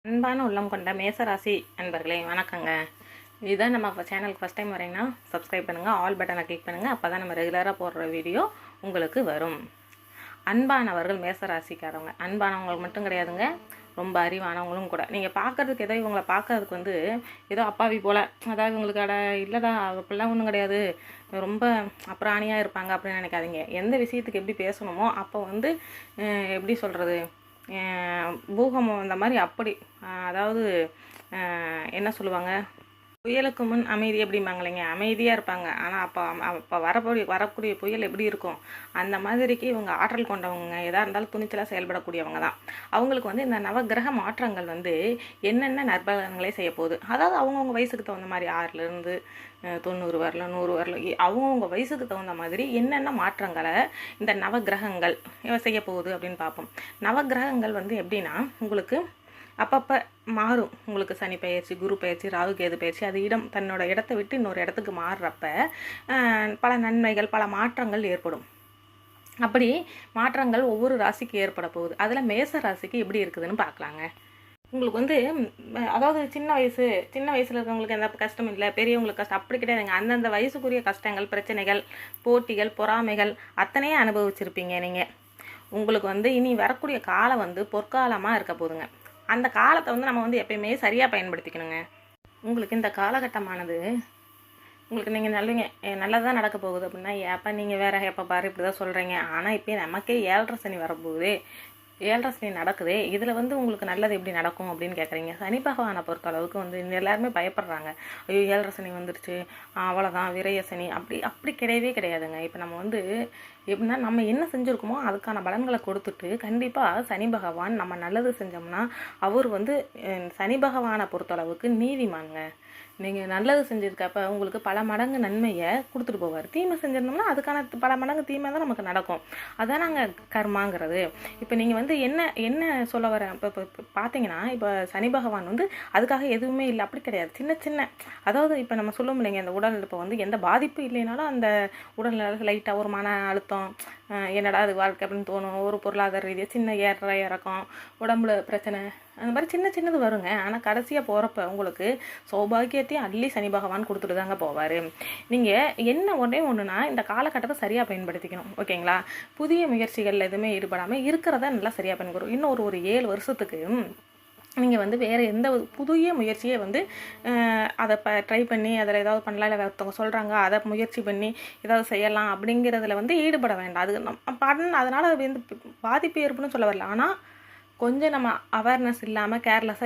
அன்பான உள்ளம் கொண்ட மேசராசி அன்பர்களே வணக்கங்க. இதுதான் நம்ம சேனலுக்கு ஃபஸ்ட் டைம் வரீங்கன்னா சப்ஸ்கிரைப் பண்ணுங்கள், ஆல் பட்டனை கிளிக் பண்ணுங்கள். அப்போ தான் நம்ம ரெகுலராக போடுற வீடியோ உங்களுக்கு வரும். அன்பானவர்கள் மேசராசிக்காரவங்க, அன்பானவங்களுக்கு மட்டும் கிடையாதுங்க, ரொம்ப அறிவானவங்களும் கூட. நீங்கள் பார்க்குறதுக்கு ஏதோ இவங்களை பார்க்கறதுக்கு ஏதோ அப்பாவி போல், அதாவது இவங்களுக்கு இல்லைதா அப்படிலாம் ஒன்றும் கிடையாது, ரொம்ப அப்புறாணியாக இருப்பாங்க அப்படின்னு நினைக்காதீங்க. எந்த விஷயத்துக்கு எப்படி பேசணுமோ அப்போ எப்படி சொல்கிறது, பூகம்பம் இந்த மாதிரி அப்படி, அதாவது என்ன சொல்லுவாங்க, புயலுக்கு முன் அமைதி அப்படிம்பாங்க இல்லைங்க, அமைதியாக இருப்பாங்க. ஆனால் அப்போ வரக்கூடிய புயல் எப்படி இருக்கும், அந்த மாதிரிக்கு இவங்க ஆற்றல் கொண்டவங்க, எதாக இருந்தாலும் துணிச்சலாக செயல்படக்கூடியவங்க தான். அவங்களுக்கு இந்த நவகிரக மாற்றங்கள் என்னென்ன நற்பலன்களை செய்ய போகுது, அதாவது அவங்கவுங்க வயசுக்கு தகுந்த மாதிரி 6லேருந்து 90 வரலாம், 100 வரலாம், அவங்கவுங்க வயசுக்கு தகுந்த மாதிரி என்னென்ன மாற்றங்களை இந்த நவகிரகங்கள் செய்ய போகுது அப்படின்னு பார்ப்போம். நவகிரகங்கள் எப்படின்னா உங்களுக்கு அப்பப்போ மாறும். உங்களுக்கு சனி பயிற்சி, குரு பயிற்சி, ராகு கேது பயிற்சி, அது தன்னோட இடத்தை விட்டு இன்னொரு இடத்துக்கு மாறுறப்ப பல நன்மைகள், பல மாற்றங்கள் ஏற்படும். அப்படி மாற்றங்கள் ஒவ்வொரு ராசிக்கு ஏற்பட போகுது. அதில் மேச ராசிக்கு எப்படி இருக்குதுன்னு பார்க்கலாங்க. உங்களுக்கு அதாவது சின்ன வயசில் இருக்கிறவங்களுக்கு எந்த கஷ்டம் இல்லை, பெரியவங்களுக்கு கஷ்டம் அப்படி கிடையாதுங்க. அந்தந்த வயசுக்குரிய கஷ்டங்கள், பிரச்சனைகள், போட்டிகள், பொறாமைகள் அத்தனையே அனுபவிச்சிருப்பீங்க நீங்கள். உங்களுக்கு இனி வரக்கூடிய காலம் பொற்காலமாக இருக்க போதுங்க. அந்த காலத்தை நம்ம எப்பயுமே சரியாக பயன்படுத்திக்கணுங்க. உங்களுக்கு இந்த காலகட்டமானது உங்களுக்கு நீங்கள் நல்லதாக நடக்க போகுது அப்படின்னா, எப்போ நீங்கள் வேறு எப்போ பாரு இப்படி தான் சொல்கிறீங்க. ஆனால் இப்போ நமக்கே 7.5 சனி வரப்போகுது, 7.5 சனி நடக்குது. இதில் உங்களுக்கு நல்லது எப்படி நடக்கும் அப்படின்னு கேட்குறீங்க. சனி பகவானை பொறுத்தளவுக்கு எல்லாருமே பயப்படுறாங்க. ஐயோ 7.5 சனி வந்துடுச்சு, அவ்வளோதான் விரைய சனி, அப்படி கிடையவே கிடையாதுங்க. இப்போ நம்ம எப்படின்னா, நம்ம என்ன செஞ்சுருக்கோமோ அதுக்கான பலன்களை கொடுத்துட்டு, கண்டிப்பாக சனி பகவான் நம்ம நல்லது செஞ்சோம்னா அவர் சனி பகவானை பொறுத்தளவுக்கு நீதிமானுங்க. நீங்கள் நல்லது செஞ்சுருக்கப்ப உங்களுக்கு பல மடங்கு நன்மையை கொடுத்துட்டு போவார். தீமை செஞ்சிருந்தோம்னா அதுக்கான பல மடங்கு தீமை தான் நமக்கு நடக்கும். அதான் நாங்கள் கர்மாங்கிறது. இப்போ நீங்கள் என்ன சொல்ல வரேன், இப்போ பார்த்தீங்கன்னா, இப்போ சனி பகவான் அதுக்காக எதுவுமே இல்லை அப்படி கிடையாது. சின்ன அதாவது இப்போ நம்ம சொல்ல முடியலைங்க, அந்த உடல் இப்போ எந்த பாதிப்பு இல்லைனாலும் அந்த உடல்நிலை லைட்டாக ஒரு மன அழுத்தம், என்னடா அது வாழ்க்கை அப்படின்னு தோணும். ஒரு பொருளாதார ரீதியாக சின்ன ஏற்ற இறக்கம், உடம்புல பிரச்சனை, அந்த மாதிரி சின்னது வருங்க. ஆனால் கடைசியாக போகிறப்ப உங்களுக்கு சௌபாகியத்தையும் அள்ளி சனி பகவான் கொடுத்துட்டு தாங்க போவார். நீங்கள் என்ன ஒன்றுனா இந்த காலகட்டத்தை சரியாக பயன்படுத்திக்கணும், ஓகேங்களா? புதிய முயற்சிகள் எதுவுமே ஈடுபடாமல் இருக்கிறத நல்லா சரியாக பயன்படுத்தும். இன்னும் ஒரு 7 வருஷத்துக்கு நீங்கள் வேறு எந்த புதிய முயற்சியை அதை ட்ரை பண்ணி அதில் ஏதாவது பண்ணலாம், இல்லை ஒருத்தவங்க சொல்கிறாங்க அதை முயற்சி பண்ணி ஏதாவது செய்யலாம் அப்படிங்கிறதுல ஈடுபட வேண்டாம். அது அதனால் பாதிப்பு ஏற்படும்னு சொல்ல வரல. ஆனால் கொஞ்சம் நம்ம அவேர்னஸ் இல்லாமல் கேர்லெஸ்ஸாக